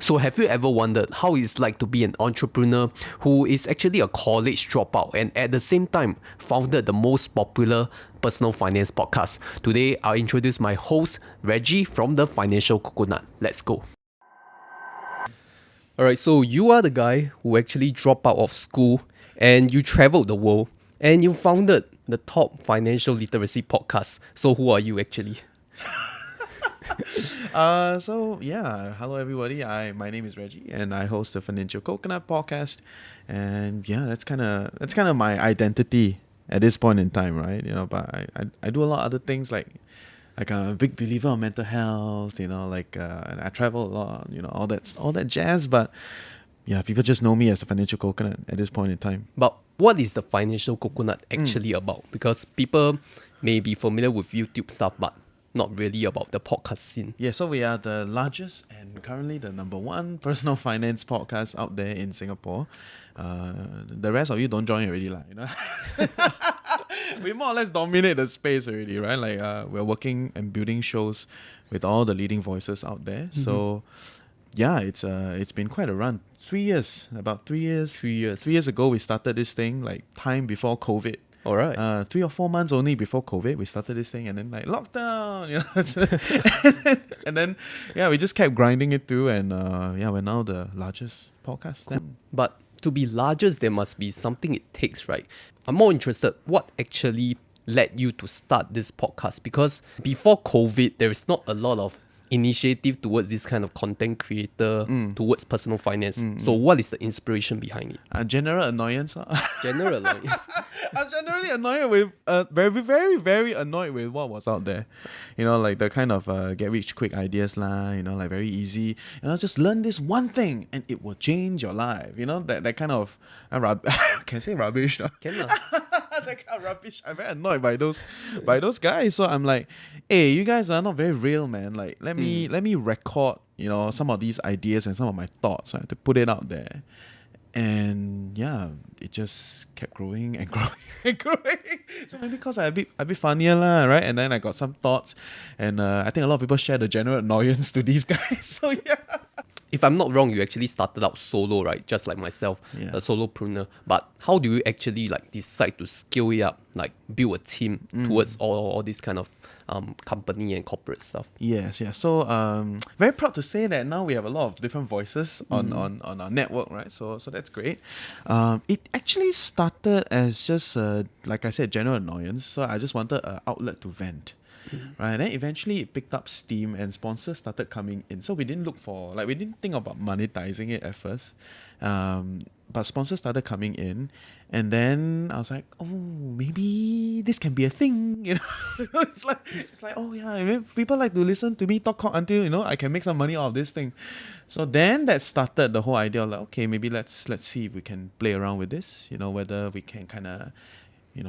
So have you ever wondered how it's like to be an entrepreneur who is actually a college dropout and at the same time founded the most popular personal finance podcast? Today, I'll introduce my host, Reggie from the Financial Coconut. Let's go. Alright, so you are the guy who actually dropped out of school and you traveled the world and you founded the top financial literacy podcast. So who are you actually? Hello everybody. My name is Reggie, and I host the Financial Coconut podcast. And yeah, that's kind of my identity at this point in time, right? But I do a lot of other things like I'm a big believer of mental health. And I travel a lot. All that jazz. But yeah, people just know me as the Financial Coconut at this point in time. But what is the Financial Coconut actually about? Because people may be familiar with YouTube stuff, but not really about the podcast scene. Yeah, so we are the largest and currently the number one personal finance podcast out there in Singapore. The rest of you don't join already, We more or less dominate the space already, right? We're working and building shows with all the leading voices out there. Mm-hmm. So yeah, it's been quite a run. 3 years, about 3 years. 3 years. 3 years ago, we started this thing, time before COVID. All right. 3 or 4 months only before COVID, we started this thing, and then lockdown, and then we just kept grinding it through, and we're now the largest podcast. Cool. But to be largest, there must be something it takes, right? I'm more interested, what actually led you to start this podcast? Because before COVID, there is not a lot of initiative towards this kind of content creator, towards personal finance. So what is the inspiration behind it? General annoyance. General annoyance. I was generally annoyed with, very, very, very annoyed with what was out there. The kind of get rich quick ideas very easy. Just learn this one thing and it will change your life. That kind of, can I say rubbish? No? Can that kind of rubbish. I'm very annoyed by those guys. So I'm like, hey, you guys are not very real, man. Let me record, some of these ideas and some of my thoughts, right, to put it out there. And yeah, it just kept growing and growing and growing. So maybe because I'm a bit funnier, right? And then I got some thoughts, and I think a lot of people share the general annoyance to these guys. So yeah. If I'm not wrong, you actually started out solo, right? Just like myself, a solopreneur. But how do you actually decide to scale it up, build a team towards all this kind of company and corporate stuff? Yes. So very proud to say that now we have a lot of different voices on our network, right? So that's great. It actually started as just like I said, general annoyance. So I just wanted an outlet to vent. Right, and then eventually it picked up steam and sponsors started coming in. So we didn't we didn't think about monetizing it at first, but sponsors started coming in, and then I was like, oh, maybe this can be a thing, It's like oh yeah, people like to listen to me talk until I can make some money out of this thing. So then that started the whole idea of okay, maybe let's see if we can play around with this, whether we can kind of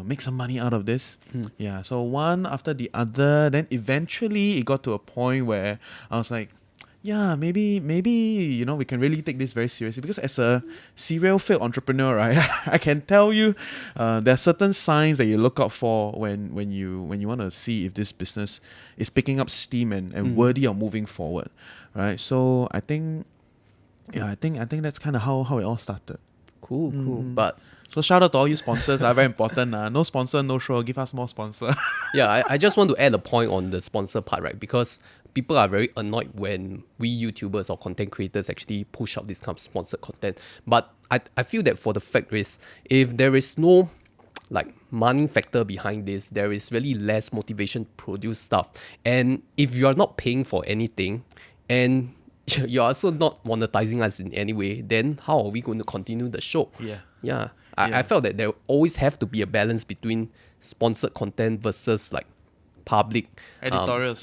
make some money out of this. Yeah, so one after the other, then eventually it got to a point where I was like, yeah, maybe we can really take this very seriously, because as a serial failed entrepreneur, right, I can tell you there are certain signs that you look out for when you want to see if this business is picking up steam and worthy of moving forward, right? So I think that's kind of how it all started. Cool. But so shout out to all you sponsors, are very important. No sponsor, no show. Give us more sponsor. Yeah, I just want to add a point on the sponsor part, right? Because people are very annoyed when we YouTubers or content creators actually push out this kind of sponsored content. But I feel that for the fact is, if there is no money factor behind this, there is really less motivation to produce stuff. And if you are not paying for anything and you're also not monetizing us in any way, then how are we going to continue the show? Yeah. I felt that there always have to be a balance between sponsored content versus public editorial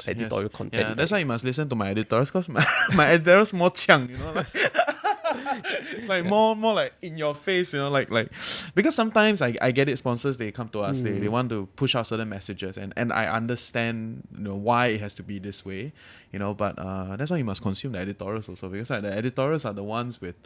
content. Yeah, that's why you must listen to my editorials, because my editorials more chiang, It's more in your face, because sometimes I get it, sponsors, they come to us, they want to push out certain messages, and I understand why it has to be this way, but that's why you must consume the editorials also, because the editorials are the ones with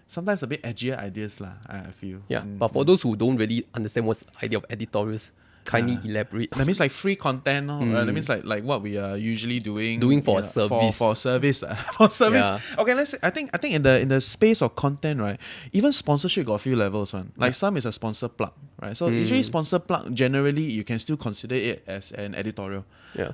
sometimes a bit edgier ideas, I feel. Yeah, but for those who don't really understand what's the idea of editorials, Kindly elaborate. That means like free content, no? Right? That means like what we are usually doing For a service. for service, for service. Yeah. Okay, let's say, I think in the space of content, right? Even sponsorship got a few levels, one. Like some is a sponsor plug, right? So usually sponsor plug, generally you can still consider it as an editorial,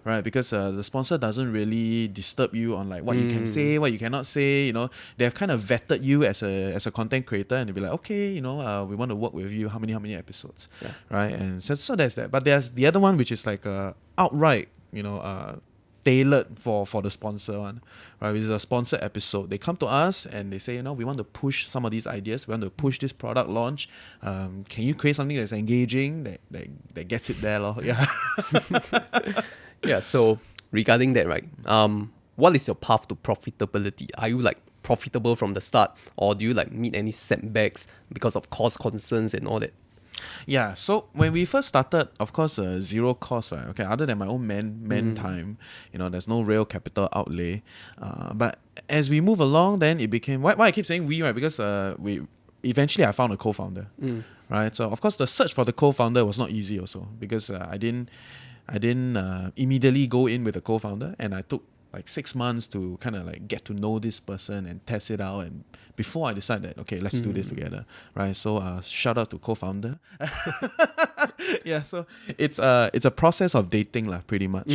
right? Because the sponsor doesn't really disturb you on like what you can say, what you cannot say. You know, they have kind of vetted you as a content creator, and they'll be like, okay, you know, we want to work with you. How many episodes, right? And so there's that. But there's the other one, which is like outright, you know, tailored for the sponsor one, right? Which is a sponsored episode. They come to us and they say, you know, we want to push some of these ideas. We want to push this product launch. Can you create something that's engaging, that gets it there, lor? Yeah. Yeah. So regarding that, right? What is your path to profitability? Are you like profitable from the start, or do you like meet any setbacks because of cost concerns and all that? Yeah, so when we first started, of course, zero cost, right? Okay, other than my own man time, you know, there's no real capital outlay. But as we move along, then it became why I keep saying we, right? Because we eventually I found a co-founder, right? So of course the search for the co-founder was not easy also, because I didn't immediately go in with a co-founder, and I took like 6 months to kind of like get to know this person and test it out, and before I decided, okay, let's do this together, right? So shout out to co-founder. Yeah, so it's a process of dating lah, pretty much.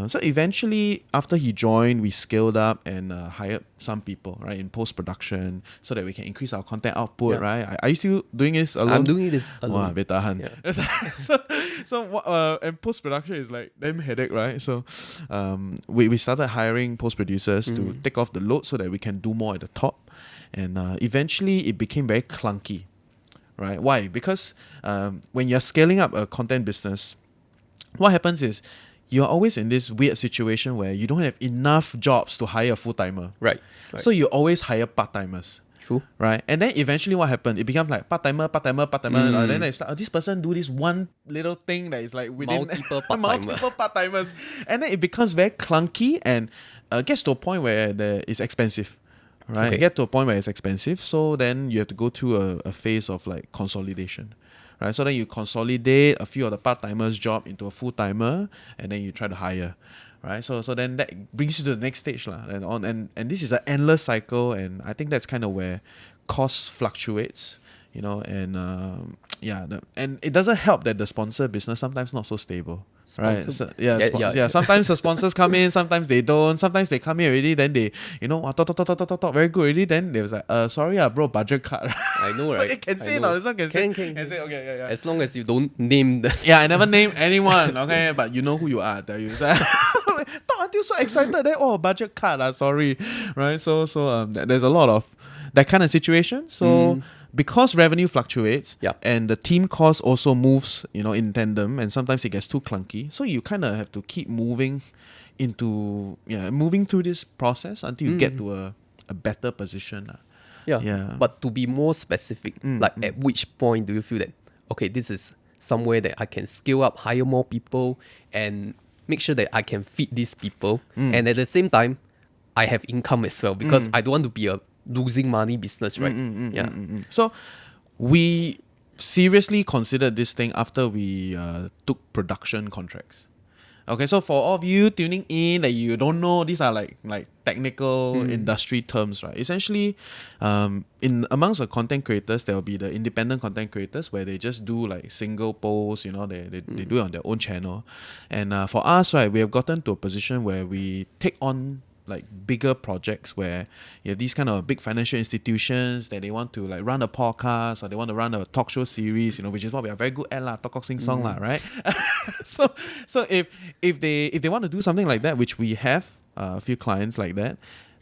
So eventually, after he joined, we scaled up and hired some people, right, in post-production, so that we can increase our content output, right? Are you still doing this alone? I'm doing this alone. Wow, bit tahan. So and post-production is like damn headache, right? So we started hiring post-producers to take off the load so that we can do more at the top. And eventually it became very clunky, right? Why? Because when you're scaling up a content business, what happens is you're always in this weird situation where you don't have enough jobs to hire a full-timer. Right. So you always hire part-timers. True. Right? And then eventually what happened? It becomes like part-timer. And then it's like, this person do this one little thing that is like within multiple part-timers. And then it becomes very clunky and gets to a point where it's expensive. Right? Okay. Get to a point where it's expensive. So then you have to go through a phase of like consolidation. Right? So then you consolidate a few of the part-timers' job into a full-timer, and then you try to hire. Right, so then that brings you to the next stage, and this is an endless cycle, and I think that's kind of where cost fluctuates, you know, and and it doesn't help that the sponsor business sometimes not so stable, right? So, sometimes the sponsors come in, sometimes they don't, sometimes they come in already, then they, you know, talk very good already, then they was like, sorry, bro, budget cut. I know, so right? it can say now, this one can say, okay, yeah. As long as you don't name the I never name anyone, okay, but you know who you are. I tell you, talk until so excited, then budget cut, sorry, right? So there's a lot of that kind of situation. So because revenue fluctuates, and the team cost also moves, you know, in tandem, and sometimes it gets too clunky. So you kind of have to keep moving through this process until you get to a better position. Yeah. But to be more specific, at which point do you feel that, okay, this is somewhere that I can scale up, hire more people, and make sure that I can feed these people, and at the same time, I have income as well, because I don't want to be a losing money business, right? So we seriously considered this thing after we took production contracts. Okay, so for all of you tuning in that you don't know, these are like technical industry terms, right? Essentially, in amongst the content creators, there will be the independent content creators where they just do like single posts, you know, they do it on their own channel. And for us, right, we have gotten to a position where we take on like bigger projects where you have these kind of big financial institutions that they want to like run a podcast, or they want to run a talk show series, you know, which is what we are very good at talk sing song right? so if they want to do something like that, which we have a few clients like that,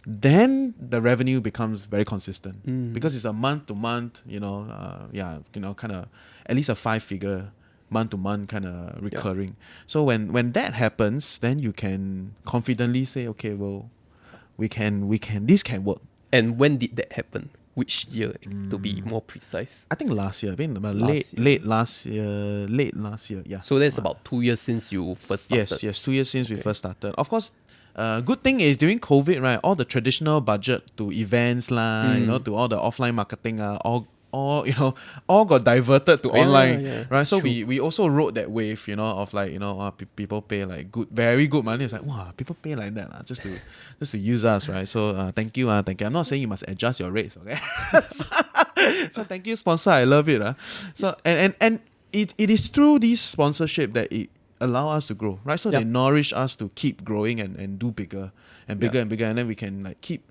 then the revenue becomes very consistent because it's a month to month, you know, kind of at least a 5-figure month-to-month kind of recurring. So when that happens, then you can confidently say, okay, well, we can this can work. And when did that happen? Which year, to be more precise? I think last year. I mean, late last year. Yeah. So that's about 2 years since you first started. Yes, 2 years since we first started. Of course, good thing is during COVID, right, all the traditional budget to events you know, to all the offline marketing all all all got diverted to online, yeah. right? So True. we also rode that wave, of like people pay like very good money. It's like, wow, people pay like that just to use us, right? So thank you. I'm not saying you must adjust your rates, okay? So thank you, sponsor. I love it. So and it is through this sponsorship that it allow us to grow, right? So they nourish us to keep growing and do bigger and bigger and bigger, and then we can like keep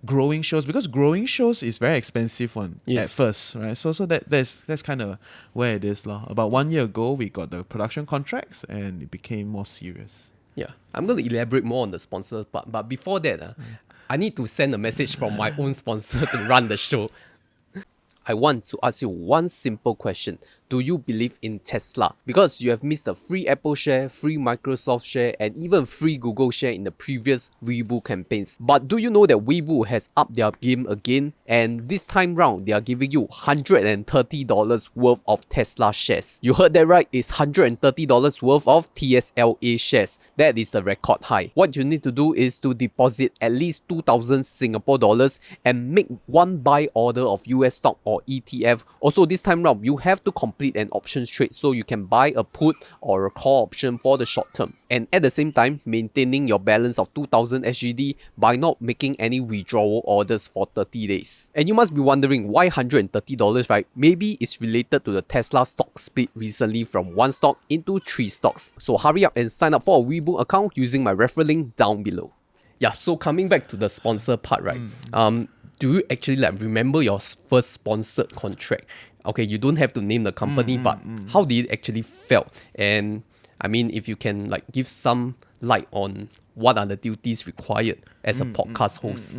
growing shows, because growing shows is very expensive one at first, right? So that's kind of where it is, lah. About 1 year ago, we got the production contracts and it became more serious. Yeah, I'm going to elaborate more on the sponsor part, but before that, I need to send a message from my own sponsor to run the show. I want to ask you one simple question. Do you believe in Tesla? Because you have missed a free Apple share, free Microsoft share, and even free Google share in the previous Weibo campaigns. But do you know that Weibo has upped their game again? And this time round, they are giving you $130 worth of Tesla shares. You heard that right? It's $130 worth of TSLA shares. That is the record high. What you need to do is to deposit at least 2,000 Singapore dollars and make one buy order of US stock or ETF. Also, this time round, you have to complete an options trade, so you can buy a put or a call option for the short term, and at the same time maintaining your balance of 2000 SGD by not making any withdrawal orders for 30 days. And you must be wondering why $130, right? Maybe it's related to the Tesla stock split recently from 1 stock into 3 stocks. So hurry up and sign up for a Weibo account using my referral link down below. Yeah, so coming back to the sponsor part, right? Do you actually like remember your first sponsored contract? Okay, you don't have to name the company, but how did it actually felt? And I mean, if you can like give some light on what are the duties required as a podcast host.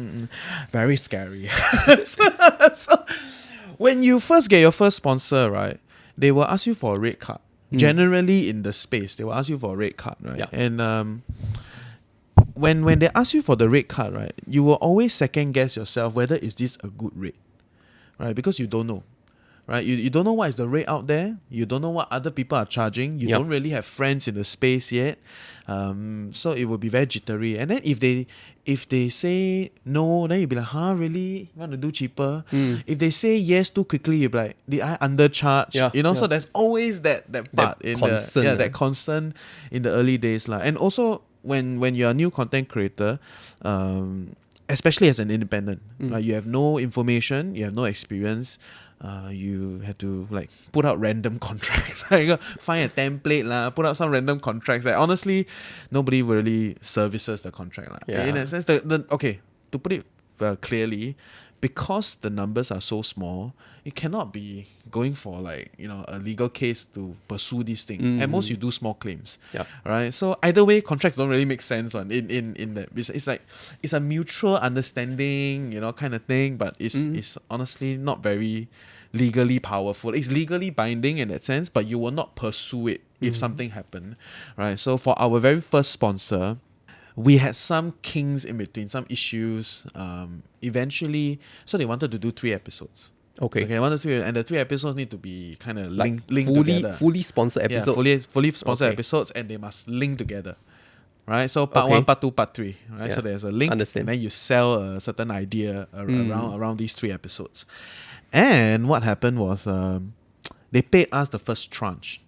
Very scary. So, when you first get your first sponsor, right, they will ask you for a rate card. Generally in the space, they will ask you for a rate card, right? Yeah. And when they ask you for the rate card, right, you will always second guess yourself whether is this a good rate, right? Because you don't know. Right, you don't know what is the rate out there. You don't know what other people are charging. You don't really have friends in the space yet, so it will be very jittery. And then if they say no, then you'll be like, huh, really? You want to do cheaper? If they say yes too quickly, you'll be like, did I undercharge? So there's always that part that concern in the early days, lah. And also when you're a new content creator, especially as an independent, right, you have no information, you have no experience. You have to like put out random contracts. Find a template lah, put out some random contracts. Like honestly, nobody really services the contract lah. In a sense, okay, to put it clearly, because the numbers are so small, it cannot be going for like a legal case to pursue this thing. At most, you do small claims. Right. So either way, contracts don't really make sense on in that. It's like it's a mutual understanding, kind of thing. But it's honestly not very legally powerful. It's legally binding in that sense, but you will not pursue it if something happened. Right. So for our very first sponsor, we had some kinks in between, some issues. Eventually, so they wanted to do 3 episodes. Okay, wanted to, and the 3 episodes need to be kind of linked together. Fully sponsored episodes. Yeah, fully sponsored episodes, and they must link together. Right, so part 1, part 2, part 3. Right, so there's a link, and then you sell a certain idea around these 3 episodes. And what happened was they paid us the first tranche.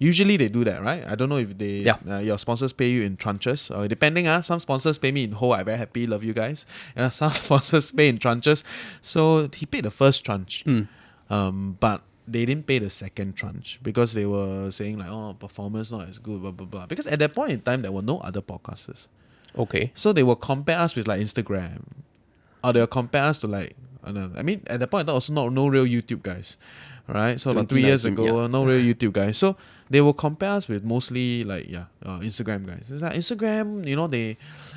Usually they do that, right? I don't know if they your sponsors pay you in tranches. Depending, some sponsors pay me in whole. I'm very happy, love you guys. Some sponsors pay in tranches. So he paid the first tranche, but they didn't pay the second tranche because they were saying like, oh, performance not as good, blah blah blah. Because at that point in time, there were no other podcasters. Okay. So they will compare us with like Instagram, or they will compare us to like, I don't know. I mean, at that point, also no real YouTube guys. Right, so about 3 years ago, no real YouTube guys. So they will compare us with mostly like Instagram guys. It's like Instagram,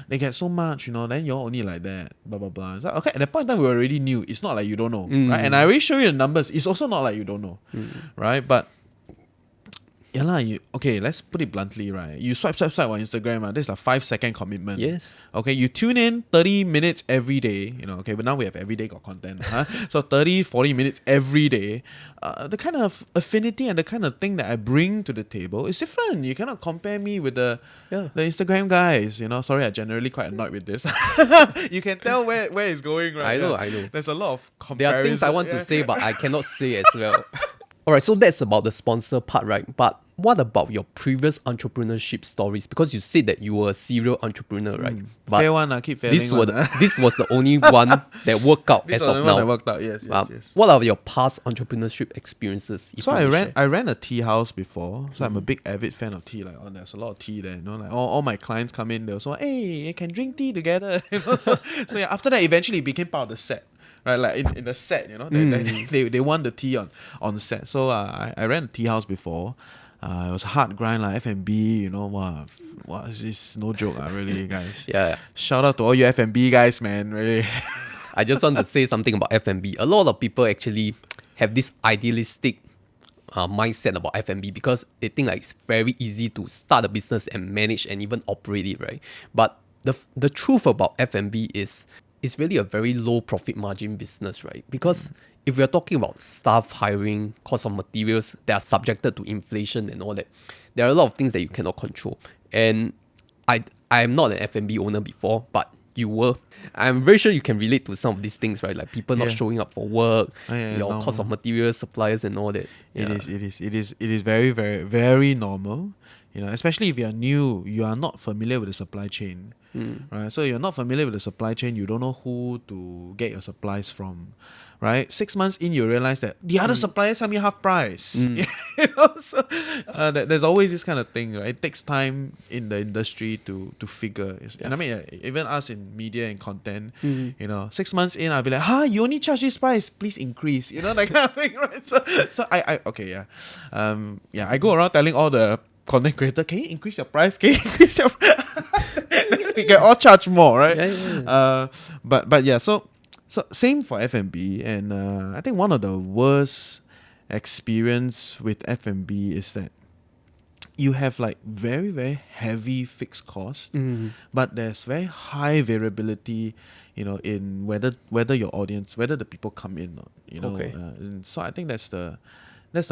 they get so much, then you're only like that, blah blah blah. It's like, okay, at that point in time we already knew. It's not like you don't know, right? And I already show you the numbers. It's also not like you don't know, right? But Yeah lah, okay, let's put it bluntly, right? You swipe on Instagram, this is a 5-second commitment. Yes. Okay, you tune in 30 minutes every day, okay, but now we have every day got content. Huh? So 30, 40 minutes every day. The kind of affinity and the kind of thing that I bring to the table is different. You cannot compare me with the Instagram guys, Sorry, I'm generally quite annoyed with this. You can tell where it's going, right? I know. There's a lot of There comparison. are things I want to say, but I cannot say as well. Alright, so that's about the sponsor part, right? But what about your previous entrepreneurship stories? Because you said that you were a serial entrepreneur, right? But Fair one, keep failing this one. this was the only one that worked out This as was of the one now. that worked out, yes. What are your past entrepreneurship experiences? if So you I may ran share? I ran a tea house before. So I'm a big avid fan of tea. Like, there's a lot of tea there. Like all my clients come in, they'll say, hey, you can drink tea together. So yeah, after that, eventually it became part of the set. Right, like in the set, they want the tea on set. So I ran a tea house before. It was a hard grind, like F&B, wow, it's no joke, really, guys. Yeah. Shout out to all you F&B guys, man, really. I just want to say something about F&B. A lot of people actually have this idealistic mindset about F&B because they think like it's very easy to start a business and manage and even operate it, right? But the truth about F&B is it's really a very low profit margin business, right? Because if we're talking about staff hiring, cost of materials that are subjected to inflation and all that, there are a lot of things that you cannot control. And I am not an F&B owner before, but you were. I'm very sure you can relate to some of these things, right? Like people not showing up for work, your cost of materials, suppliers and all that. It is very, very, very normal. Especially if you're new, you are not familiar with the supply chain. Right? So you're not familiar with the supply chain, you don't know who to get your supplies from. Right? 6 months in, you realize that the other suppliers sell me half price. So there's always this kind of thing, right? It takes time in the industry to figure. And I mean, even us in media and content, 6 months in, I'll be like, you only charge this price, please increase. That kind of thing, right? So I I go around telling all the content creator, can you increase your price? Can you increase your price? We can all charge more, right? But yeah, so same for F&B, and I think one of the worst experience with F&B is that you have like very, very heavy fixed costs, but there's very high variability, in whether your audience, whether the people come in, and so I think that's the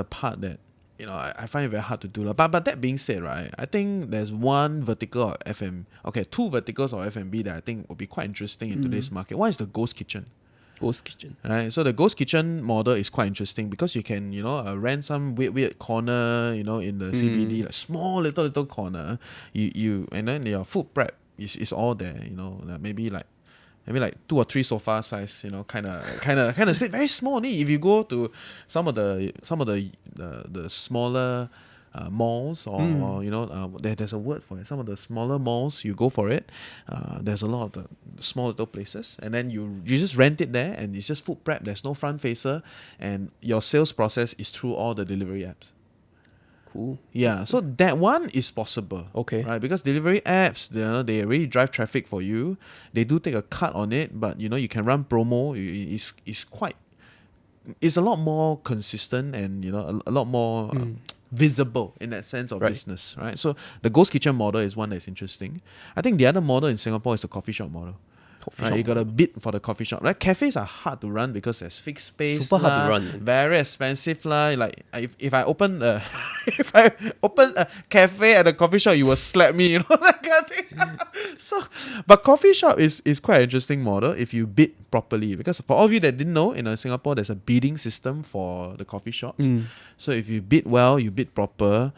part that I find it very hard to do. But that being said, right, I think there's one vertical of two verticals of F&B that I think would be quite interesting in today's market. One is the ghost kitchen. Ghost kitchen. Right, so the ghost kitchen model is quite interesting because you can, rent some weird corner, in the CBD, like small little corner. You and then your food prep is all there. Maybe like 2 or 3 sofa size, kind of space, very small. If you go to some of the smaller malls, or there's a word for it. Some of the smaller malls, you go for it. There's a lot of the small little places, and then you just rent it there, and it's just food prep. There's no front facer, and your sales process is through all the delivery apps. Cool. Yeah, so that one is possible. Okay. Right, because delivery apps, they really drive traffic for you. They do take a cut on it, but you can run promo. It's a lot more consistent and a lot more visible in that sense of business. Right. So the ghost kitchen model is one that's interesting. I think the other model in Singapore is the coffee shop model. Right, you got to bid for the coffee shop. Right, cafes are hard to run because there's fixed space. Super hard to run. Very expensive lah. Like if I open a cafe at a coffee shop, you will slap me. That kind of thing. But coffee shop is quite an interesting model if you bid properly. Because for all of you that didn't know, in Singapore there's a bidding system for the coffee shops. So if you bid well, you bid proper,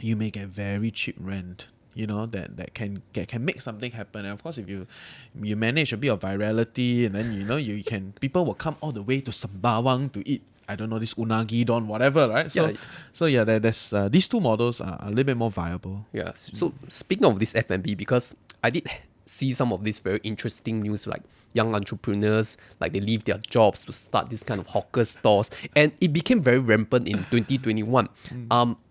you may get very cheap rent. That can make something happen. And of course, if you manage a bit of virality, and then people will come all the way to Sembawang to eat, I don't know, this unagi don, whatever, right? So there's these two models are a little bit more viable. Yeah. So speaking of this F&B, because I did see some of this very interesting news, like young entrepreneurs, like they leave their jobs to start this kind of hawker stores, and it became very rampant in 2021.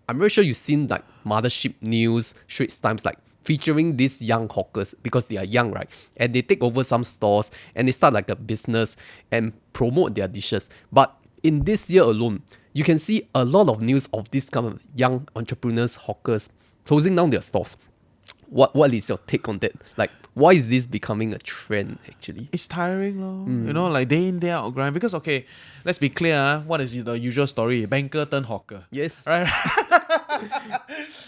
I'm very sure you've seen like Mothership News, Straits Times, like featuring these young hawkers because they are young, right? And they take over some stores and they start like a business and promote their dishes. But in this year alone, you can see a lot of news of this kind of young entrepreneurs, hawkers, closing down their stores. What is your take on that? Like, why is this becoming a trend actually? It's tiring, lor. You know, like day in, day out grind. Because, okay, let's be clear, what is the usual story? Banker turn hawker. Yes. Right?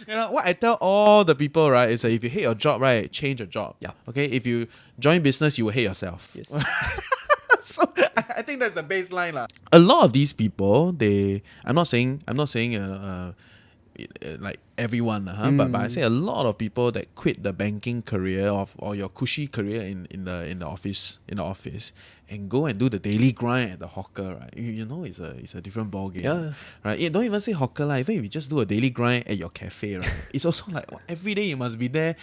You know, what I tell all the people, right, is that if you hate your job, right, change your job. Yeah. Okay? If you join business, you will hate yourself. Yes. So I think that's the baseline, lah. A lot of these people, I'm not saying like everyone, but I say a lot of people that quit the banking career or your cushy career in the office and go and do the daily grind at the hawker, right? You know, it's a different ball game. Yeah. Right? Don't even say hawker, like even if you just do a daily grind at your cafe, right? It's also like every day you must be there.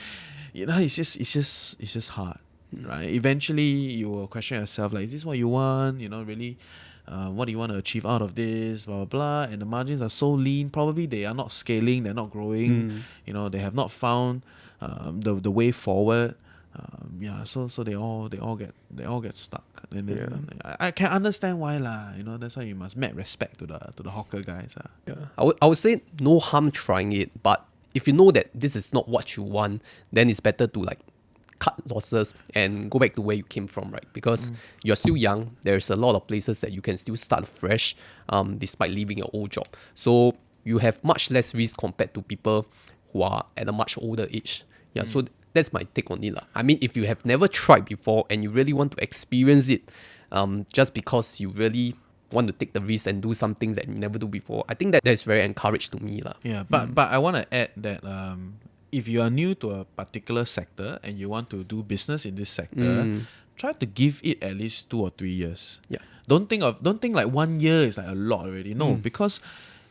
You know, it's just hard. Right? Eventually you will question yourself, like, is this what you want? You know, really, what do you want to achieve out of this? Blah blah blah. And the margins are so lean. Probably they are not scaling. They're not growing. You know, they have not found the way forward. So they all get stuck. And then, I can understand why, lah. You know, that's why you must mad respect to the hawker guys. Yeah. I would say no harm trying it, but if you know that this is not what you want, then it's better to like cut losses and go back to where you came from, right? Because you're still young. There's a lot of places that you can still start fresh, despite leaving your old job. So you have much less risk compared to people who are at a much older age. Yeah, so that's my take on it, lah. I mean, if you have never tried before and you really want to experience it, just because you really want to take the risk and do some things that you never do before, I think that's very encouraged to me, lah. Yeah, but I want to add that if you are new to a particular sector and you want to do business in this sector, try to give it at least 2 or 3 years. Yeah. Don't think like 1 year is like a lot already. No, because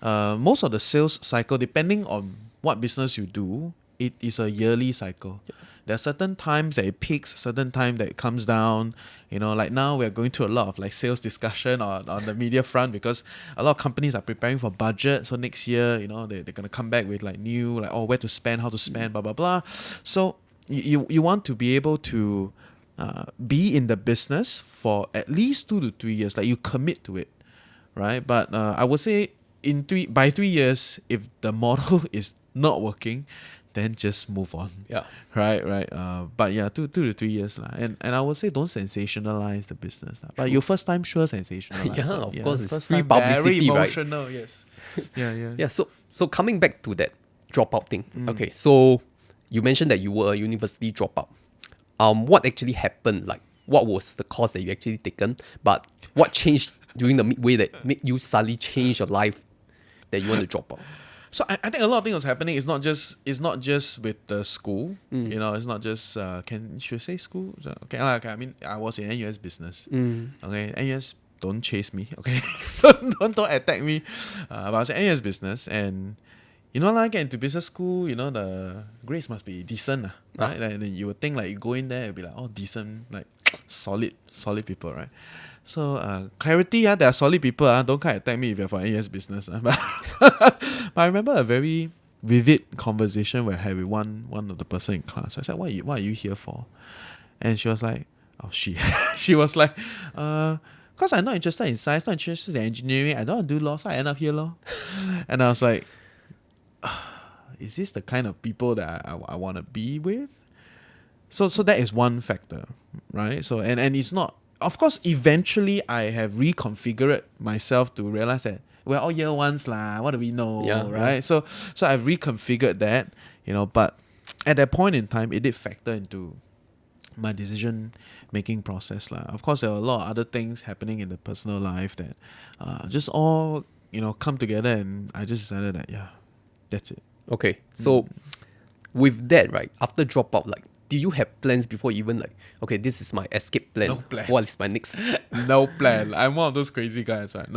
most of the sales cycle, depending on what business you do, it is a yearly cycle. Yeah. There are certain times that it peaks, certain time that it comes down. You know, like now we're going through a lot of like sales discussion on the media front because a lot of companies are preparing for budget. So next year, you know, they're going to come back with like new, like, where to spend, how to spend, blah, blah, blah. So you want to be able to be in the business for at least 2 to 3 years. Like you commit to it, right? But I would say by 3 years, if the model is not working, then just move on. Yeah. Right. But yeah, 2 to 3 years. And I would say don't sensationalize the business. But your first time, sure, sensationalize. Yeah, of course, it's first free time, publicity, very emotional, right? Yes. Yeah. Yeah, so coming back to that dropout thing. Okay, so you mentioned that you were a university dropout. What actually happened? Like, what was the course that you actually taken? But what changed during the midway that made you suddenly change your life that you want to drop out? So I think a lot of things was happening. It's not just with the school. You know, it's not just should I say school? Okay. I mean, I was in NUS business. Okay, NUS, don't chase me. Okay, don't attack me. But I was in NUS business, and you know, like get into business school, you know, the grades must be decent, right? Like, you would think like you go in there, it'd be like, oh, decent, like solid people, right? So clarity, there are solid people. Don't come attack me if you're for NUS business. But I remember a very vivid conversation where I had with one of the person in class. I said, what are you here for? And she was like, she was like, because I'm not interested in science, not interested in engineering, I don't want to do law, so I end up here, law. And I was like, is this the kind of people that I want to be with? So that is one factor, right? So and it's not. Of course, eventually I have reconfigured myself to realize that we're all year ones lah. What do we know, right? Yeah. So I've reconfigured that, you know. But at that point in time, it did factor into my decision making process lah. Of course, there were a lot of other things happening in the personal life that just all, you know, come together, and I just decided that that's it. Okay, so with that, right, after dropout, like, do you have plans before you even like, okay, this is my escape plan? No plan. What is my next? No plan. I'm one of those crazy guys, right?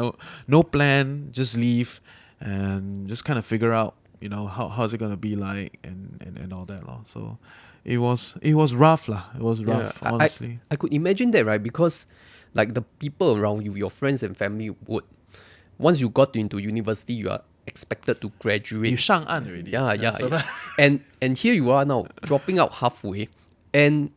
No plan, just leave and just kind of figure out, you know, how's it gonna be like and all that, So it was rough lah. It was rough, honestly. I could imagine that, right? Because like the people around you, your friends and family would, once you got into university, you are expected to graduate. You 上岸 already. Yeah. And here you are now, dropping out halfway, and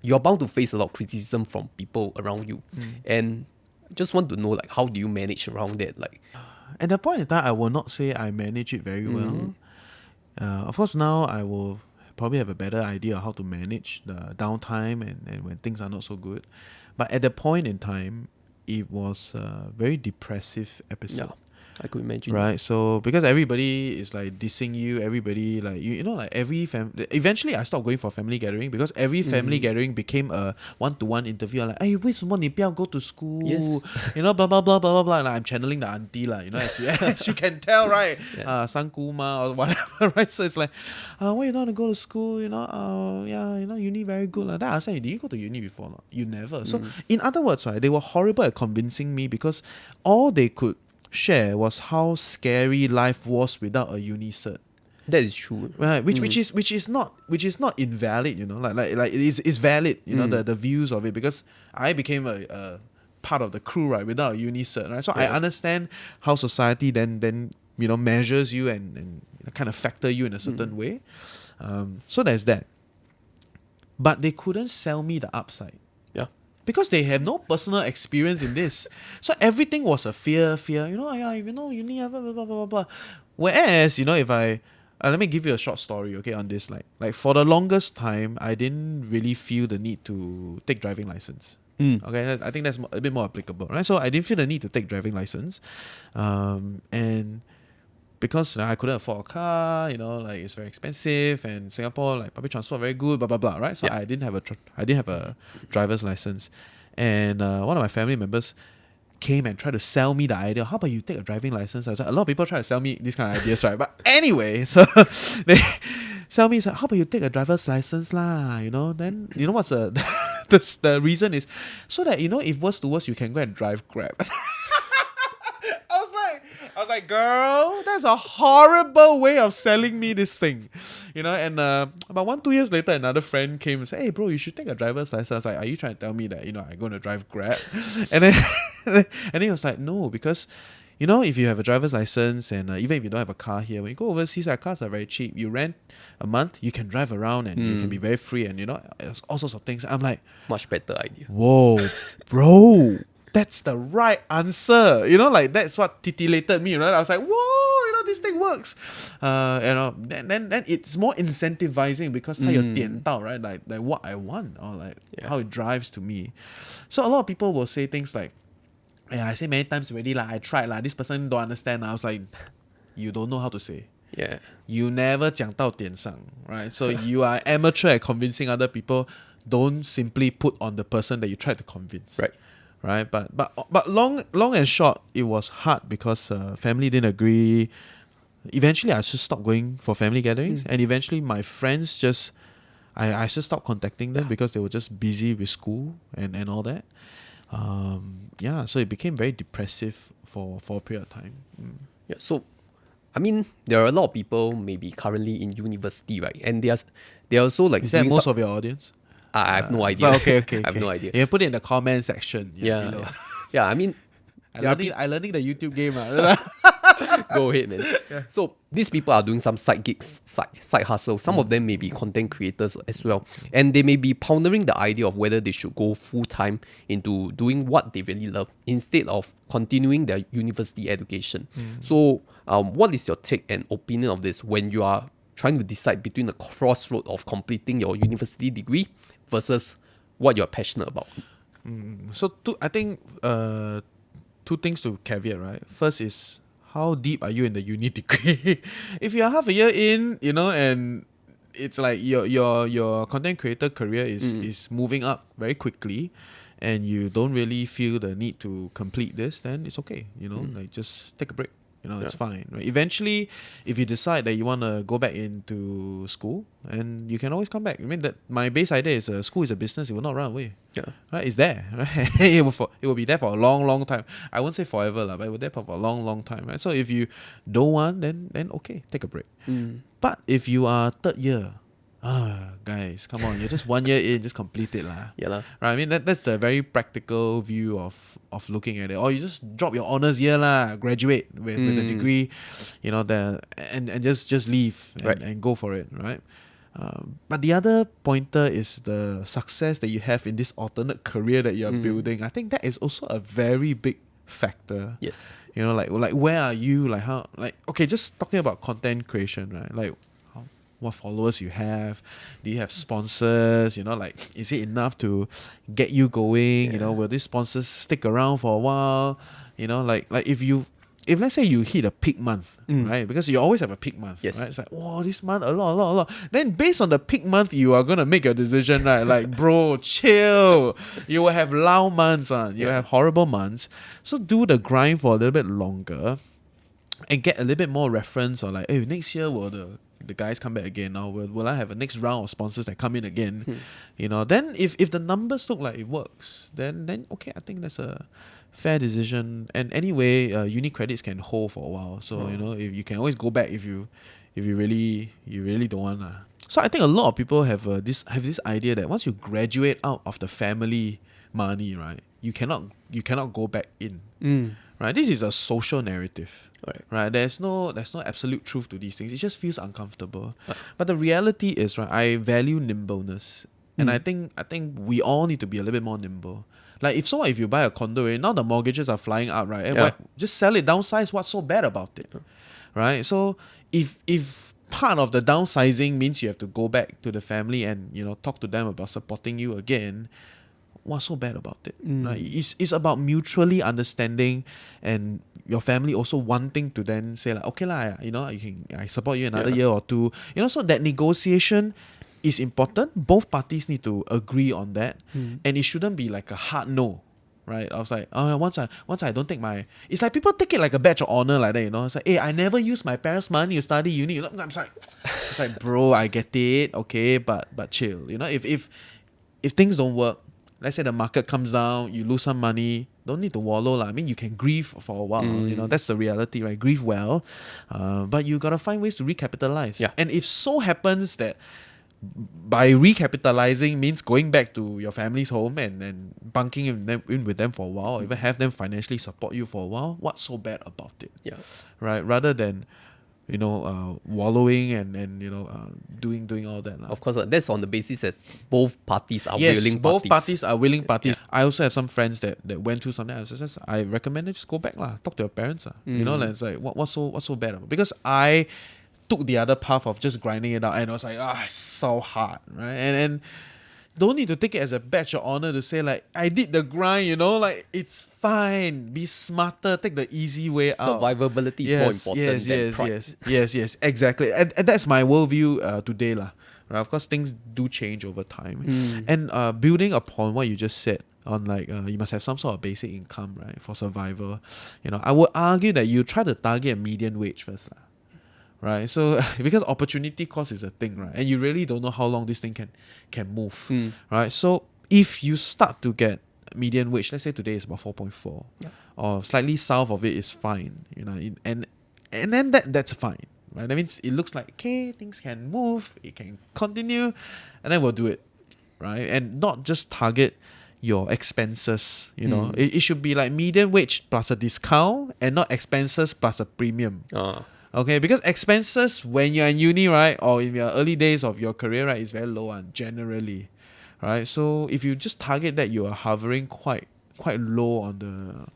you're bound to face a lot of criticism from people around you. And just want to know, like, how do you manage around that? Like, at that point in time, I will not say I manage it very well. Of course, now I will probably have a better idea of how to manage the downtime and when things are not so good. But at that point in time, it was a very depressive episode. Yeah, I could imagine. Right, so because everybody is like dissing you, everybody like you know, like every eventually I stopped going for family gathering because every family gathering became a one-to-one interview. Like, hey, 为什么你不要 go to school? Yes. You know, blah blah blah blah blah blah. And I'm channeling the auntie lah, you know, as you can tell, right? Yeah. 三姑妈 or whatever, right? So it's like, why you don't want to go to school? You know, yeah, you know, uni very good lah. Then I said, did you go to uni before? No? You never. So in other words, right, they were horrible at convincing me because all they could share was how scary life was without a uni cert. That is true. Right, which is not invalid, you know, like it is valid, you know, the views of it, because I became a part of the crew, right, without a uni cert, right? So I understand how society then you know measures you and kind of factor you in a certain way. So there's that. But they couldn't sell me the upside. Because they have no personal experience in this. So everything was a fear, you know, you need blah, blah, blah, blah, blah. Whereas, you know, if I, let me give you a short story, okay, on this. Like for the longest time, I didn't really feel the need to take driving license. Okay, I think that's a bit more applicable, right? So I didn't feel the need to take driving license. And because I couldn't afford a car, you know, like it's very expensive, and Singapore, like public transport very good, blah blah blah, right? So I didn't have a driver's license, and one of my family members came and tried to sell me the idea. How about you take a driving license? I was like, a lot of people try to sell me these kind of ideas, right? But anyway, so they sell me, how about you take a driver's license lah? You know, then you know what's the reason is so that, you know, if worst to worst, you can go and drive Grab. I was like, girl, that's a horrible way of selling me this thing, you know. And about 1-2 years later, another friend came and said, hey bro, you should take a driver's license. I was like, are you trying to tell me that, you know, I'm going to drive Grab? And then he was like, no, because, you know, if you have a driver's license and even if you don't have a car here, when you go overseas, our cars are very cheap. You rent a month, you can drive around and you can be very free, and, you know, there's all sorts of things. I'm like, Much better idea. whoa, bro, that's the right answer. You know, like that's what titillated me, right? I was like, whoa, you know, this thing works. You know, then it's more incentivizing because 它有点到, right? Like what I want, or like how it drives to me. So a lot of people will say things like, yeah, I say many times already, like I tried, like this person don't understand. I was like, you don't know how to say. Yeah. You never 讲到点上, right? So you are amateur at convincing other people. Don't simply put on the person that you tried to convince. Right, but long and short, it was hard because family didn't agree. Eventually, I just stopped going for family gatherings, and eventually my friends just, I just stopped contacting them because they were just busy with school and all that. So it became very depressive for a period of time. Yeah, so I mean, there are a lot of people maybe currently in university, right? And they're also like Is that most of your audience? I have no idea. So okay. I have no idea. You can put it in the comment section. Below. Yeah, I mean, I learning the YouTube game. Go ahead, man. So these people are doing some side gigs, side hustle. Some of them may be content creators as well. And they may be pondering the idea of whether they should go full-time into doing what they really love instead of continuing their university education. So what is your take and opinion of this when you are trying to decide between the crossroad of completing your university degree versus what you're passionate about? So I think two things to caveat, right? First is, how deep are you in the uni degree? If you're half a year in, you know, and it's like your content creator career is moving up very quickly, and you don't really feel the need to complete this, then it's okay, you know, like just take a break. You know, it's fine. Right? Eventually, if you decide that you want to go back into school, and you can always come back. I mean, that my base idea is school is a business. It will not run away. Yeah, right. It's there. Right? It will be there for a long, long time. I won't say forever, but it will be there for a long, long time. Right. So if you don't want, then okay, take a break. But if you are third year, guys, come on, you're just 1 year in, just complete it lah. Yeah lah. Right. I mean that's a very practical view of looking at it. Or you just drop your honors year lah, graduate with the degree, you know, and just leave and go for it, right? But the other pointer is the success that you have in this alternate career that you're building. I think that is also a very big factor. Yes. You know, like where are you? Like how? Like okay, just talking about content creation, right? Like what followers you have, do you have sponsors, you know, like is it enough to get you going, you know, will these sponsors stick around for a while, you know, like if let's say you hit a peak month, right, because you always have a peak month, Yes. right, it's like, whoa, this month a lot, then based on the peak month you are going to make your decision, right, like bro, chill, you will have low months, you will have horrible months, so do the grind for a little bit longer and get a little bit more reference, or like, hey, next year will the guys come back again, or will I have a next round of sponsors that come in again? You know, then if the numbers look like it works, then okay, I think that's a fair decision. And anyway, uni credits can hold for a while, so you know, if you can always go back if you really don't want. So I think a lot of people have this idea that once you graduate out of the family money, right, you cannot go back in. Right, this is a social narrative. Right, there's no absolute truth to these things. It just feels uncomfortable. But the reality is, right, I value nimbleness, and I think we all need to be a little bit more nimble. Like if you buy a condo, right, now the mortgages are flying up, right? Why, just sell it, downsize. What's so bad about it, right? So if part of the downsizing means you have to go back to the family and, you know, talk to them about supporting you again, what's so bad about it? Right? It's about mutually understanding, and your family also wanting to then say like, okay lah, you know, I support you another year or two. You know, so that negotiation is important. Both parties need to agree on that, and it shouldn't be like a hard no. Right? I was like, once I don't take my, it's like people take it like a badge of honor like that, you know. It's like, hey, I never use my parents' money to study uni. You know, it's like, bro, I get it, okay, but chill. You know, if things don't work, let's say the market comes down, you lose some money, don't need to wallow lah. I mean, you can grieve for a while. You know, that's the reality, right? Grieve well, but you gotta find ways to recapitalize. Yeah. And if so happens that by recapitalizing means going back to your family's home and bunking in with them for a while, or even have them financially support you for a while, what's so bad about it? Yeah. Right? Rather than, you know, wallowing and you know, doing all that. Of course, that's on the basis that both parties are Yes, willing both parties are willing parties. Yeah. I also have some friends that went through something. I recommend them just go back lah, talk to your parents lah. You know, like, it's like what's so bad about it? Because I took the other path of just grinding it out, and I was like, it's so hard, right? And don't need to take it as a badge of honor to say like, I did the grind, you know, like it's fine. Be smarter, take the easy way out. Survivability is more important than pride. Yes, exactly. And that's my worldview today lah. Right? Of course, things do change over time. And building upon what you just said on like you must have some sort of basic income, right, for survival. You know, I would argue that you try to target a median wage first lah. Right, so because opportunity cost is a thing, right, and you really don't know how long this thing can move, right? So if you start to get median wage, let's say today is about 4.4, or slightly south of it is fine, you know, and then that's fine, right? That means it looks like okay, things can move, it can continue, and then we'll do it, right? And not just target your expenses, you know, it should be like median wage plus a discount, and not expenses plus a premium. Okay, because expenses when you're in uni, right, or in your early days of your career, right, is very low generally, right? So if you just target that, you are hovering quite low on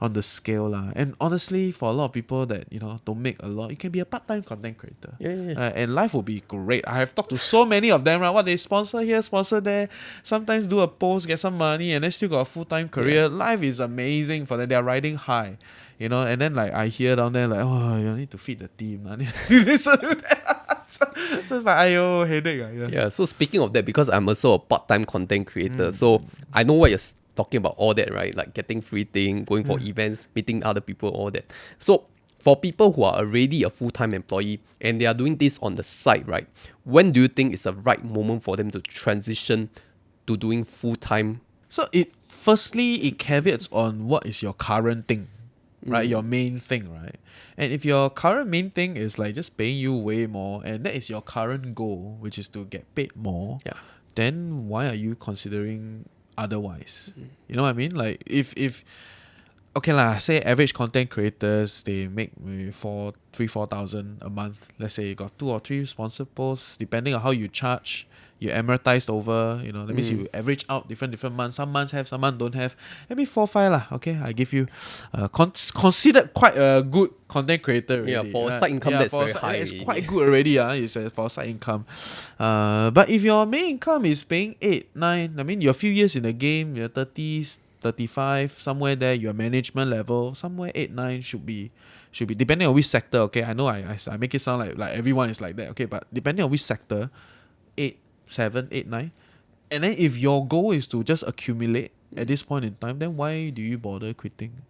the scale lah. And honestly, for a lot of people that, you know, don't make a lot, you can be a part-time content creator. And life will be great. I have talked to so many of them, right? What they sponsor here, sponsor there. Sometimes do a post, get some money, and then still got a full-time career. Life is amazing for them. They are riding high. You know, and then like I hear down there like, oh, you need to feed the team. I need to listen to that. So it's like, ayo, headache. Yeah, so speaking of that, because I'm also a part-time content creator, so I know what you're talking about, all that, right? Like getting free thing, going for events, meeting other people, all that. So for people who are already a full-time employee and they are doing this on the side, right? When do you think is the right moment for them to transition to doing full-time? So firstly, it caveats on what is your current thing. Right, your main thing, right? And if your current main thing is like just paying you way more, and that is your current goal, which is to get paid more, then why are you considering otherwise? You know what I mean? Like if okay lah, say average content creators, they make maybe 4,000 a month. Let's say you got 2 or 3 sponsored posts, depending on how you charge. you amortized over, that means you average out different months. Some months have, some months don't have. Maybe 4, 5 lah. Okay, I give you considered quite a good content creator already. Yeah, for side income, that's very high. It's quite good already. It's for side income. But if your main income is paying 8, 9, I mean, you're a few years in the game, you're 30s, 35, somewhere there, your management level, somewhere 8, 9 should be depending on which sector. Okay, I know I make it sound like everyone is like that. Okay, but depending on which sector, 8, 7, 8, 9. And then if your goal is to just accumulate at this point in time, then why do you bother quitting?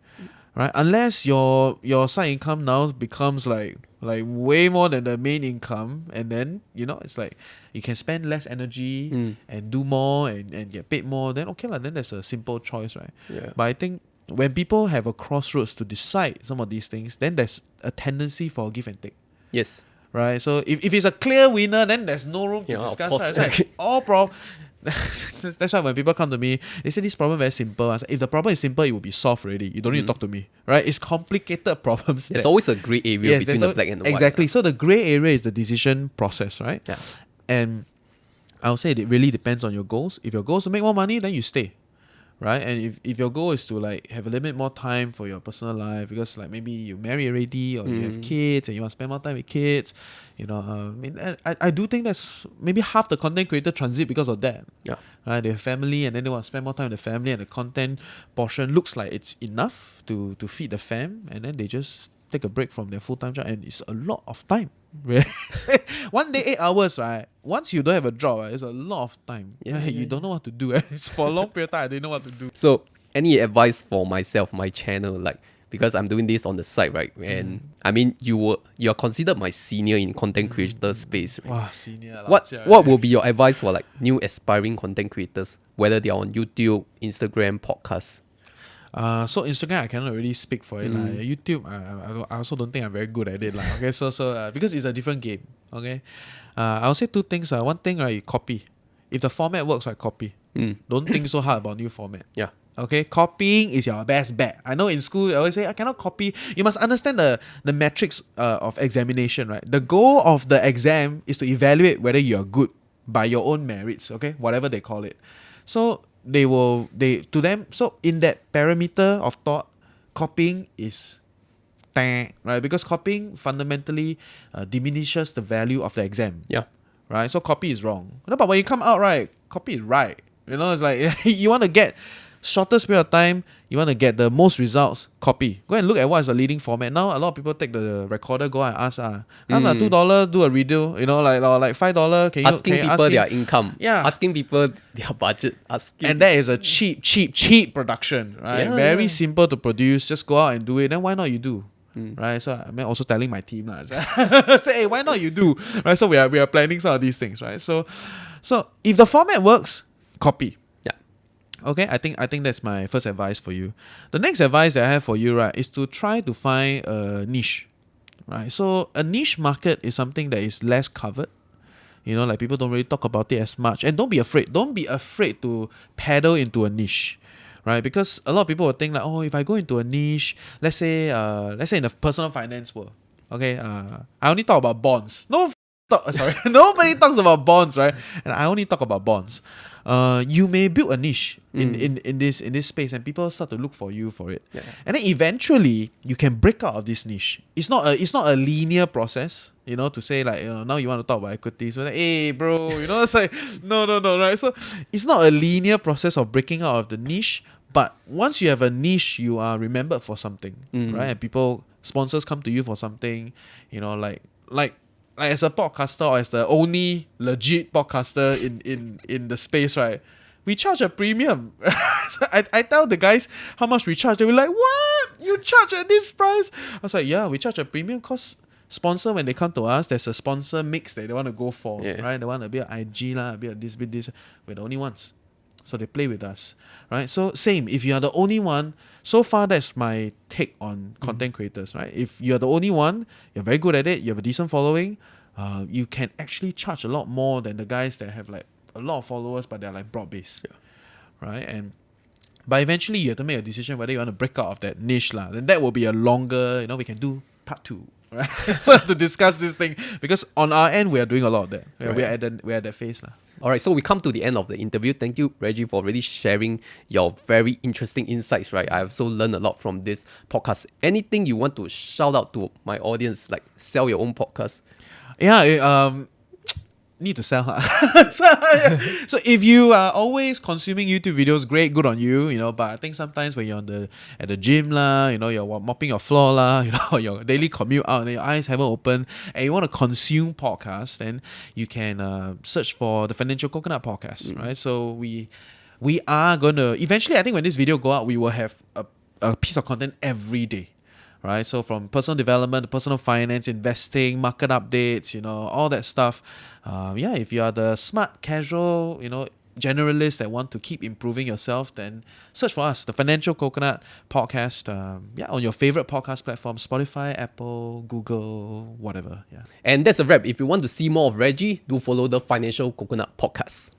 Right? Unless your side income now becomes like way more than the main income, and then it's like you can spend less energy and do more and get paid more, then okay lah, then there's a simple choice, right? Yeah. But I think when people have a crossroads to decide some of these things, then there's a tendency for give and take. Yes. Right? So if it's a clear winner, then there's no room to discuss. Of course. Right? It's like all problem. That's why when people come to me, they say this problem very simple. I say, if the problem is simple, it will be solved already. You don't need to talk to me, right? It's complicated problems. There's always a grey area between the black and the white. Exactly. So the grey area is the decision process, right? Yeah. And I would say it really depends on your goals. If your goal is to make more money, then you stay. Right? And if your goal is to like have a little bit more time for your personal life, because like maybe you marry already or you have kids and you want to spend more time with kids, I do think that's maybe half the content creator transit because of that. Yeah. Right? They have family and then they want to spend more time with the family, and the content portion looks like it's enough to feed the fam, and then they just take a break from their full-time job, and it's a lot of time. One day 8 hours, right? Once you don't have a job, right, it's a lot of time. Yeah, right? You don't know what to do. It's for a long period of time, I didn't know what to do. So, any advice for myself, my channel, like, because I'm doing this on the side, right? And I mean, you're considered my senior in content creator space, right? Wow, senior. What will be your advice for like new aspiring content creators, whether they're on YouTube, Instagram, podcasts? So Instagram, I cannot really speak for it. Like YouTube, I also don't think I'm very good at it. Like, okay, so because it's a different game. Okay, I'll say 2 things. One thing, right, you copy. If the format works, right, copy. Don't think so hard about new format. Yeah. Okay, copying is your best bet. I know in school I always say I cannot copy. You must understand the metrics of examination, right? The goal of the exam is to evaluate whether you are good by your own merits. Okay, whatever they call it. So so in that parameter of thought, copying is right? Because copying fundamentally diminishes the value of the exam. Yeah. Right? So copy is wrong. But when you come out, right, copy is right. It's like you want to get shortest period of time, you want to get the most results, copy. Go and look at what is the leading format. Now a lot of people take the recorder, go and ask, $2, do a video, like $5. Asking people their income. Yeah. Asking people their budget. And that is a cheap production, right? Yeah, Very simple to produce. Just go out and do it. Then why not you do? Right? So I'm also telling my team, say, hey, why not you do? Right? So we are planning some of these things, right? So if the format works, copy. Okay, I think that's my first advice for you. The next advice that I have for you, right, is to try to find a niche. Right? So a niche market is something that is less covered. Like people don't really talk about it as much. And don't be afraid. Don't be afraid to paddle into a niche. Right? Because a lot of people will think like, oh, if I go into a niche, let's say in the personal finance world, okay, I only talk about bonds. Nobody talks about bonds, right? And I only talk about bonds. You may build a niche in this space, and people start to look for you for it. Yeah. And then eventually you can break out of this niche. It's not a linear process, to say like, now you want to talk about equities. Like, hey bro, it's like no, right? So it's not a linear process of breaking out of the niche, but once you have a niche, you are remembered for something, right? And sponsors come to you for something, like as a podcaster or as the only legit podcaster in the space, right? We charge a premium. So I tell the guys how much we charge. They were like, what? You charge at this price? I was like, yeah, we charge a premium because sponsor, when they come to us, there's a sponsor mix that they want to go for, right? They want a bit of IG, a bit of this, bit this. We're the only ones. So they play with us, right? So same, if you are the only one, so far that's my take on content creators, right? If you're the only one, you're very good at it, you have a decent following, you can actually charge a lot more than the guys that have like a lot of followers but they're like broad-based, right? But eventually you have to make a decision whether you want to break out of that niche, then that will be a longer, we can do part 2. Right? So to discuss this thing, because on our end we are doing a lot of that. We're at that phase. All right, so we come to the end of the interview. Thank you, Reggie, for really sharing your very interesting insights, right? I also learned a lot from this podcast. Anything you want to shout out to my audience, like sell your own podcast? Need to sell. So if you are always consuming YouTube videos, great, good on you, but I think sometimes when you're at the gym lah, you're mopping your floor lah, your daily commute out and your eyes haven't opened and you want to consume podcasts, then you can search for the Financial Coconut podcast, right? So we are going to eventually, I think when this video go out, we will have a piece of content every day. Right, so from personal development, personal finance, investing, market updates, all that stuff. If you are the smart, casual, generalist that want to keep improving yourself, then search for us, the Financial Coconut podcast. On your favorite podcast platform, Spotify, Apple, Google, whatever. Yeah. And that's a wrap. If you want to see more of Reggie, do follow the Financial Coconut podcast.